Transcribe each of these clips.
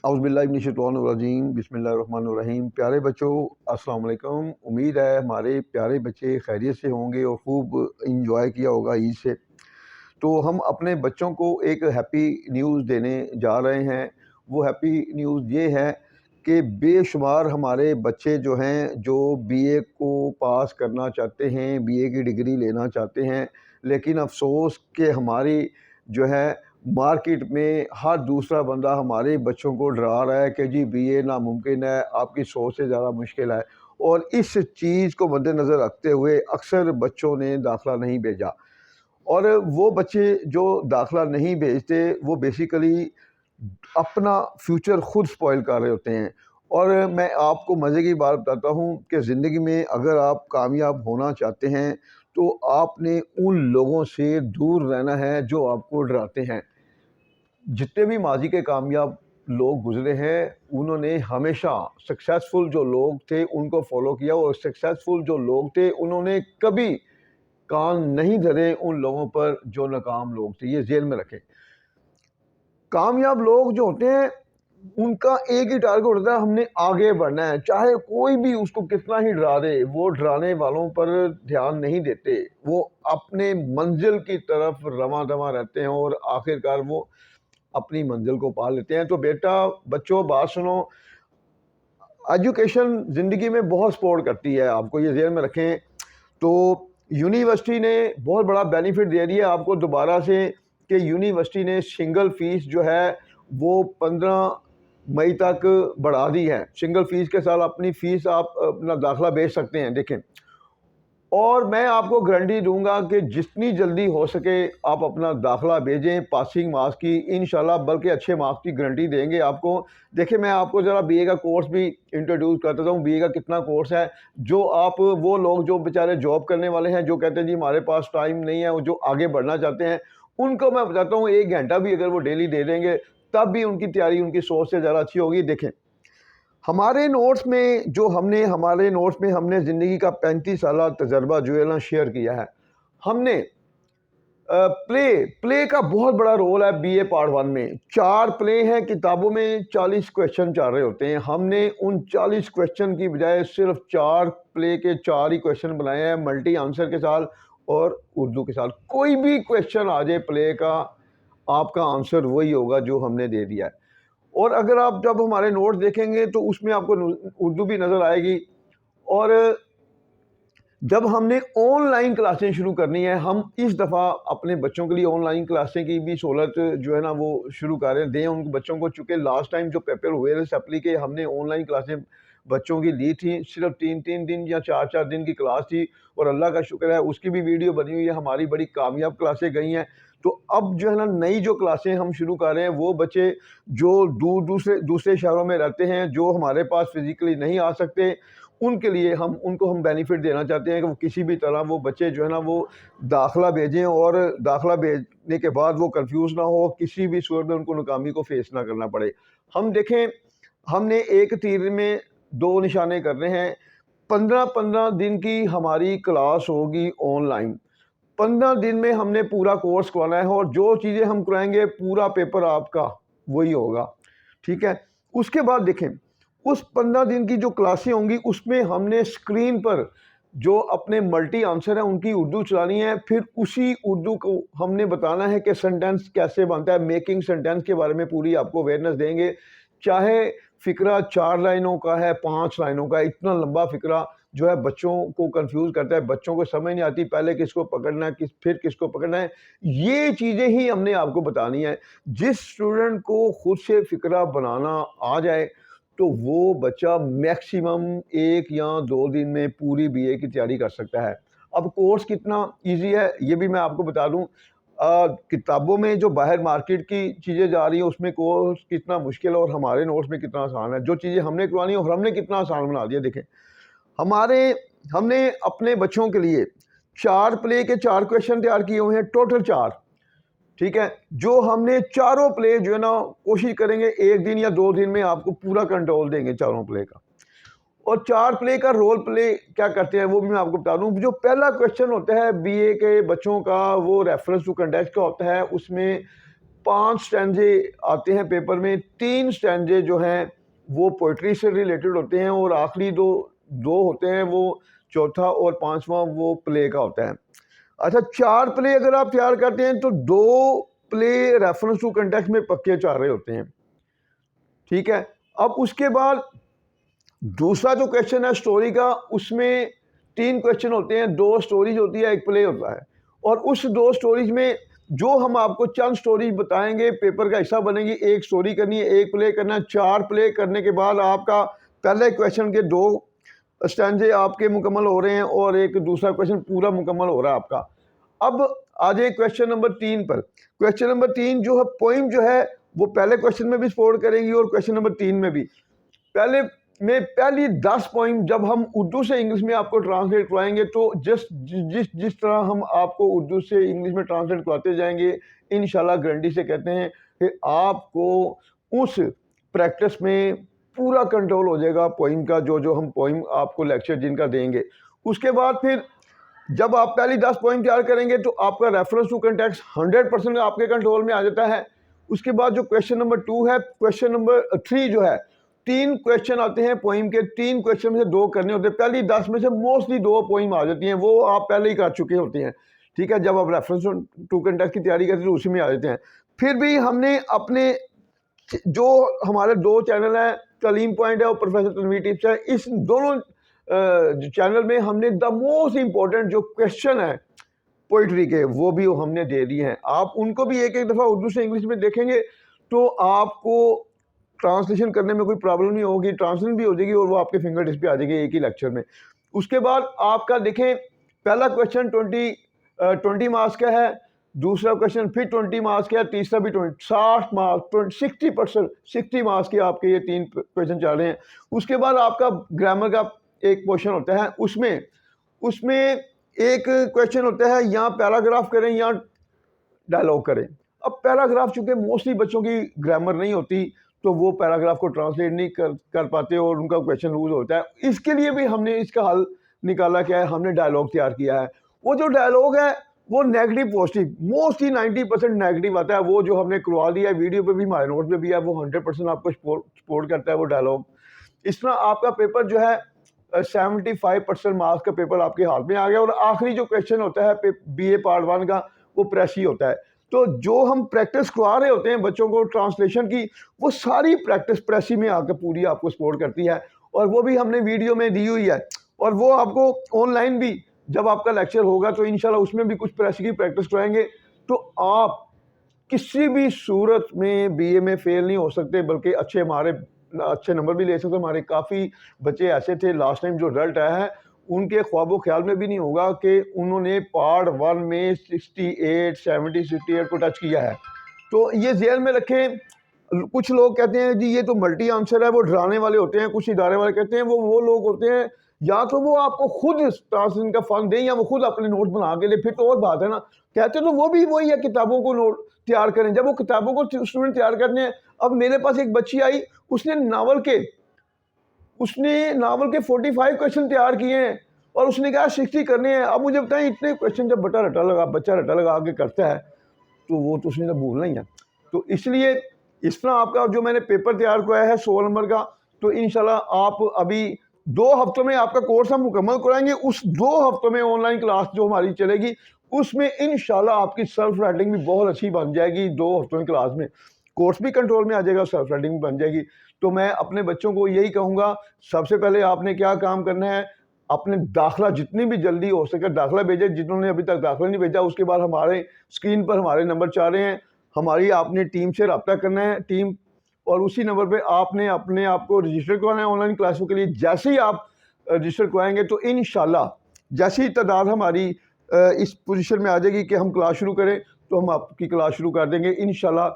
औज़ुबिल्लाहिमिनश्शैतानिर्रजीम बिस्मिल्लाहिर्रहमानिर्रहीम। प्यारे बच्चों, अस्सलाम वालेकुम। उम्मीद है हमारे प्यारे बच्चे खैरियत से होंगे और खूब इंजॉय किया होगा ईद से। तो हम अपने बच्चों को एक हैप्पी न्यूज़ देने जा रहे हैं। वो हैप्पी न्यूज़ ये है कि बेशुमार हमारे बच्चे जो हैं, जो बीए को पास करना चाहते हैं, बीए की डिग्री लेना चाहते हैं, लेकिन अफ़सोस कि हमारी जो है मार्केट में हर दूसरा बंदा हमारे बच्चों को डरा रहा है कि जी बीए नामुमकिन है, आपकी सोच से ज़्यादा मुश्किल है। और इस चीज़ को मद्देनज़र रखते हुए अक्सर बच्चों ने दाखिला नहीं भेजा। और वो बच्चे जो दाखिला नहीं भेजते वो बेसिकली अपना फ्यूचर खुद स्पॉइल कर रहे होते हैं। और मैं आपको मज़े की बात बताता हूँ कि ज़िंदगी में अगर आप कामयाब होना चाहते हैं तो आपने उन लोगों से दूर रहना है जो आपको डराते हैं। जितने भी माजी के कामयाब लोग गुजरे हैं उन्होंने हमेशा सक्सेसफुल जो लोग थे उनको फॉलो किया, और सक्सेसफुल जो लोग थे उन्होंने कभी कान नहीं धरे उन लोगों पर जो नाकाम लोग थे। ये जेल में रखें। कामयाब लोग जो होते हैं उनका एक ही टारगेट होता है, हमने आगे बढ़ना है, चाहे कोई भी उसको कितना ही डरा दे। वो डराने वालों पर ध्यान नहीं देते, वो अपने मंजिल की तरफ रवां दवा रहते हैं और आखिरकार वो अपनी मंजिल को पा लेते हैं। तो बेटा बच्चों बात सुनो, एजुकेशन ज़िंदगी में बहुत सपोर्ट करती है, आपको ये ज़हन में रखें। तो यूनिवर्सिटी ने बहुत बड़ा बेनिफिट दे दिया आपको दोबारा से कि यूनिवर्सिटी ने सिंगल फ़ीस जो है वो 15 मई तक बढ़ा दी है। सिंगल फ़ीस के साथ अपनी फ़ीस आप अपना दाखिला भेज सकते हैं। देखें, और मैं आपको गारंटी दूंगा कि जितनी जल्दी हो सके आप अपना दाखिला भेजें। पासिंग मार्क्स की इंशाल्लाह बल्कि अच्छे मार्क्स की गारंटी देंगे आपको। देखिए, मैं आपको ज़रा बीए का कोर्स भी इंट्रोड्यूस कर देता हूँ। बीए का कितना कोर्स है, जो आप वो लोग जो बेचारे जॉब करने वाले हैं, जो कहते हैं जी हमारे पास टाइम नहीं है, वो जो आगे बढ़ना चाहते हैं, उनको मैं बताता हूँ 1 घंटा भी अगर वो डेली दे देंगे तब भी उनकी तैयारी उनकी सोच से ज़्यादा अच्छी होगी। देखें, हमारे नोट्स में हमने ज़िंदगी का 35 साल तजर्बा जो है ना शेयर किया है। हमने प्ले का बहुत बड़ा रोल है बीए पार्ट 1 में। 4 प्ले हैं किताबों में, 40 क्वेश्चन चल रहे होते हैं। हमने उन 40 क्वेश्चन की बजाय सिर्फ 4 प्ले के 4 ही क्वेश्चन बनाए हैं, मल्टी आंसर के साथ और उर्दू के साथ। कोई भी क्वेश्चन आ जाए प्ले का, आपका आंसर वही होगा जो हमने दे दिया है। और अगर आप जब हमारे नोट्स देखेंगे तो उसमें आपको उर्दू भी नज़र आएगी। और जब हमने ऑनलाइन क्लासें शुरू करनी है, हम इस दफ़ा अपने बच्चों के लिए ऑनलाइन क्लासें की भी सहूलत जो है ना वो शुरू कर रहे हैं, दें उन बच्चों को। चूँकि लास्ट टाइम जो पेपर हुए थे सप्ली के, हमने ऑनलाइन क्लासें बच्चों की ली थी। सिर्फ 3-3 दिन या 4-4 दिन की क्लास थी, और अल्लाह का शुक्र है उसकी भी वीडियो बनी हुई है। हमारी बड़ी कामयाब क्लासें गई हैं। तो अब जो है ना नई जो क्लासें हम शुरू कर रहे हैं, वो बच्चे जो दूसरे शहरों में रहते हैं, जो हमारे पास फिज़िकली नहीं आ सकते, उनके लिए हम बेनिफिट देना चाहते हैं कि वो किसी भी तरह वो बच्चे जो है ना वो दाखिला भेजें, और दाखिला भेजने के बाद वो कंफ्यूज ना हो, किसी भी सूरत में उनको नाकामी को फेस ना करना पड़े। हम देखें, हमने एक तीर में 2 निशाने कर रहे हैं। 15-15 दिन की हमारी क्लास होगी ऑनलाइन। 15 दिन में हमने पूरा कोर्स करवाना है, और जो चीज़ें हम कराएंगे पूरा पेपर आपका वही होगा। ठीक है। उसके बाद देखें, उस 15 दिन की जो क्लासें होंगी उसमें हमने स्क्रीन पर जो अपने मल्टी आंसर है उनकी उर्दू चलानी है। फिर उसी उर्दू को हमने बताना है कि सेंटेंस कैसे बनता है। मेकिंग सेंटेंस के बारे में पूरी आपको अवेयरनेस देंगे। चाहे फ़िक्रा 4 लाइनों का है, 5 लाइनों का है, इतना लंबा फ़िक्रा जो है बच्चों को कंफ्यूज करता है। बच्चों को समझ नहीं आती पहले किसको पकड़ना है, फिर किसको पकड़ना है। ये चीज़ें ही हमने आपको बतानी है। जिस स्टूडेंट को खुद से फ़िक्रा बनाना आ जाए तो वो बच्चा मैक्सिमम 1 या 2 दिन में पूरी बीए की तैयारी कर सकता है। अब कोर्स कितना ईज़ी है ये भी मैं आपको बता दूँ। किताबों में जो बाहर मार्केट की चीज़ें जा रही हैं उसमें कोर्स कितना मुश्किल है, और हमारे नोट्स में कितना आसान है। जो चीज़ें हमने करवानी है और हमने कितना आसान बना दिया। देखें, हमारे हमने अपने बच्चों के लिए 4 प्ले के 4 क्वेश्चन तैयार किए हुए हैं, टोटल 4। ठीक है। जो हमने चारों प्ले जो है ना कोशिश करेंगे 1 दिन या 2 दिन में आपको पूरा कंट्रोल देंगे चारों प्ले का। और 4 प्ले का रोल प्ले क्या करते हैं वो भी मैं आपको बता दूं। जो पहला क्वेश्चन होता है बीए के बच्चों का, वो रेफरेंस टू कंटेक्स्ट का होता है। उसमें 5 स्टैंजे आते हैं पेपर में, 3 स्टैंजे जो हैं वो पोइट्री से रिलेटेड होते हैं और आखिरी दो होते हैं वो चौथा और 5वां वो प्ले का होता है। अच्छा, 4 प्ले अगर आप तैयार करते हैं तो 2 प्ले रेफरेंस टू कंटेक्स्ट में पक्के चार रहे होते हैं, ठीक है। अब उसके बाद दूसरा जो क्वेश्चन है स्टोरी का, उसमें 3 क्वेश्चन होते हैं, 2 स्टोरीज होती है, 1 प्ले होता है। और उस 2 स्टोरीज में जो हम आपको चंद स्टोरीज बताएंगे, पेपर का हिस्सा बनेगी, 1 स्टोरी करनी है, 1 प्ले करना है। 4 प्ले करने के बाद आपका पहले क्वेश्चन के 2 स्टैंजे आपके मुकम्मल हो रहे हैं और एक दूसरा क्वेश्चन पूरा मुकम्मल हो रहा है आपका। अब आ जाए क्वेश्चन नंबर 3 पर। क्वेश्चन नंबर 3 जो है पोइम जो है वो पहले क्वेश्चन में भी सपोर्ट करेंगी और क्वेश्चन नंबर 3 में भी। पहली 10 पॉइंट जब हम उर्दू से इंग्लिश में आपको ट्रांसलेट करवाएंगे तो जिस तरह हम आपको उर्दू से इंग्लिश में ट्रांसलेट करवाते जाएंगे, इंशाल्लाह गारंटी से कहते हैं कि आपको उस प्रैक्टिस में पूरा कंट्रोल हो जाएगा पोइम का, जो हम पोइम आपको लेक्चर जिनका देंगे। उसके बाद फिर जब आप पहली 10 पॉइंट तैयार करेंगे तो आपका रेफरेंस टू कंटेक्स्ट 100% आपके कंट्रोल में आ जाता है। उसके बाद जो क्वेश्चन नंबर 2 है, क्वेश्चन नंबर 3 जो है, 3 क्वेश्चन आते हैं पोइम के, 3 क्वेश्चन में से 2 करने होते हैं। पहली 10 में से मोस्टली 2 पोइम आ जाती हैं, वो आप पहले ही कर चुके होते हैं, ठीक है। जब आप रेफरेंस टू कंटेक्स्ट की तैयारी करते हैं तो उसी में आ जाते हैं। फिर भी हमने अपने जो हमारे 2 चैनल हैं, तलीम पॉइंट है और प्रोफेसर तनवीर टिप्स है, इस दोनों चैनल में हमने द मोस्ट इम्पोर्टेंट जो क्वेश्चन है पोइट्री के वो भी हमने दे दिए हैं। आप उनको भी एक दफ़ा उर्दू से इंग्लिश में देखेंगे तो आपको ट्रांसलेशन करने में कोई प्रॉब्लम नहीं होगी, ट्रांसलेशन भी हो जाएगी और वो आपके फिंगर टिप्स पे आ जाएगी एक ही लेक्चर में। उसके बाद आपका देखें, पहला क्वेश्चन 20 मार्क्स का है, दूसरा क्वेश्चन फिर 20 मार्क्स का है, तीसरा भी 60 मार्क्स, 60 मार्क्स के आपके ये 3 क्वेश्चन चल रहे हैं। उसके बाद आपका ग्रामर का एक क्वेश्चन होता है, उसमें एक क्वेश्चन होता है यहाँ पैराग्राफ करें या डायलॉग करें। अब पैराग्राफ चूंकि मोस्टली बच्चों की ग्रामर नहीं होती तो वो पैराग्राफ को ट्रांसलेट नहीं कर पाते और उनका क्वेश्चन लूज होता है। इसके लिए भी हमने इसका हल निकाला क्या है, हमने डायलॉग तैयार किया है। वो जो डायलॉग है वो नेगेटिव पॉजिटिव मोस्टली 90% नेगेटिव आता है, वो जो हमने करवा दिया है, वीडियो पे भी हमारे नोट पे भी है, वो 100% आपको सपोर्ट करता है वो डायलॉग। इस तरह आपका पेपर जो है 75% मार्क्स का पेपर आपके हाथ में आ गया। और आखिरी जो क्वेश्चन होता है BA पार्ट 1 का, वो प्रेस ही होता है। तो जो हम प्रैक्टिस करवा रहे होते हैं बच्चों को ट्रांसलेशन की, वो सारी प्रैक्टिस प्रेसी में आकर पूरी आपको सपोर्ट करती है और वो भी हमने वीडियो में दी हुई है। और वो आपको ऑनलाइन भी जब आपका लेक्चर होगा तो इंशाल्लाह उसमें भी कुछ प्रेसी की प्रैक्टिस कराएंगे। तो आप किसी भी सूरत में BA में फेल नहीं हो सकते, बल्कि अच्छे नंबर भी ले सकते। हमारे काफ़ी बच्चे ऐसे थे लास्ट टाइम जो रिजल्ट आया है, उनके ख्वाबो ख्याल में भी नहीं होगा कि उन्होंने पार्ट 1 में 68, 70, 68 को टच किया है। तो ये ज़हन में रखें। कुछ लोग कहते हैं जी ये तो मल्टी आंसर है, वो डराने वाले होते हैं। कुछ इदारे वाले कहते हैं वो लोग होते हैं या तो वो आपको खुद ट्रांसलेशन का फंड दें या वो खुद अपने नोट बना के ले, फिर तो और बात है ना। कहते तो वो भी वही है, किताबों को नोट तैयार करें। जब वो किताबों को स्टूडेंट तैयार करने हैं, अब मेरे पास एक बच्ची आई, उसने नावल के 45 क्वेश्चन तैयार किए हैं और उसने कहा 60 करने हैं। अब मुझे बताएं, इतने क्वेश्चन जब बच्चा रटा लगा के करता है तो वो तो उसने तो भूलना ही है। तो इसलिए इस तरह आपका जो मैंने पेपर तैयार कराया है 100 नंबर का, तो इंशाल्लाह आप अभी 2 हफ्तों में आपका कोर्स हम मुकम्मल कराएंगे। उस 2 हफ्तों में ऑनलाइन क्लास जो हमारी चलेगी उसमें इंशाल्लाह आपकी सेल्फ राइटिंग भी बहुत अच्छी बन जाएगी। 2 हफ्तों की क्लास में कोर्स भी कंट्रोल में आ जाएगा, सेल्फ राइटिंग भी बन जाएगी। तो मैं अपने बच्चों को यही कहूँगा, सबसे पहले आपने क्या काम करना है, अपने दाखिला जितनी भी जल्दी हो सके दाखिला भेजें। जिन्होंने अभी तक दाखिला नहीं भेजा, उसके बाद हमारे स्क्रीन पर हमारे नंबर चाह रहे हैं, हमारी आपने टीम से रब्ता करना है टीम, और उसी नंबर पे आपने अपने आप को रजिस्टर करवाना है ऑनलाइन क्लासों के लिए। जैसे ही आप रजिस्टर करवाएंगे तो इंशाल्लाह जैसी ही तादाद हमारी इस पोजीशन में आ जाएगी कि हम क्लास शुरू करें, तो हम आपकी क्लास शुरू कर देंगे इंशाल्लाह।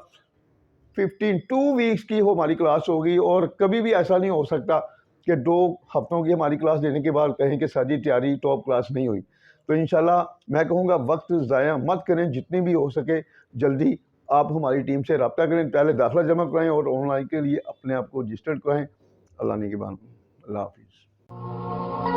2 वीक्स की हमारी क्लास होगी और कभी भी ऐसा नहीं हो सकता कि 2 हफ्तों की हमारी क्लास देने के बाद कहें कि सारी तैयारी टॉप क्लास नहीं हुई। तो इंशाल्लाह मैं कहूँगा वक्त ज़ाया मत करें, जितनी भी हो सके जल्दी आप हमारी टीम से रब्ता करें, पहले दाखिला जमा कराएँ और ऑनलाइन के लिए अपने आप को रजिस्टर्ड कराएँ। अल्लाह ने के बाद अल्लाह हाफिज़।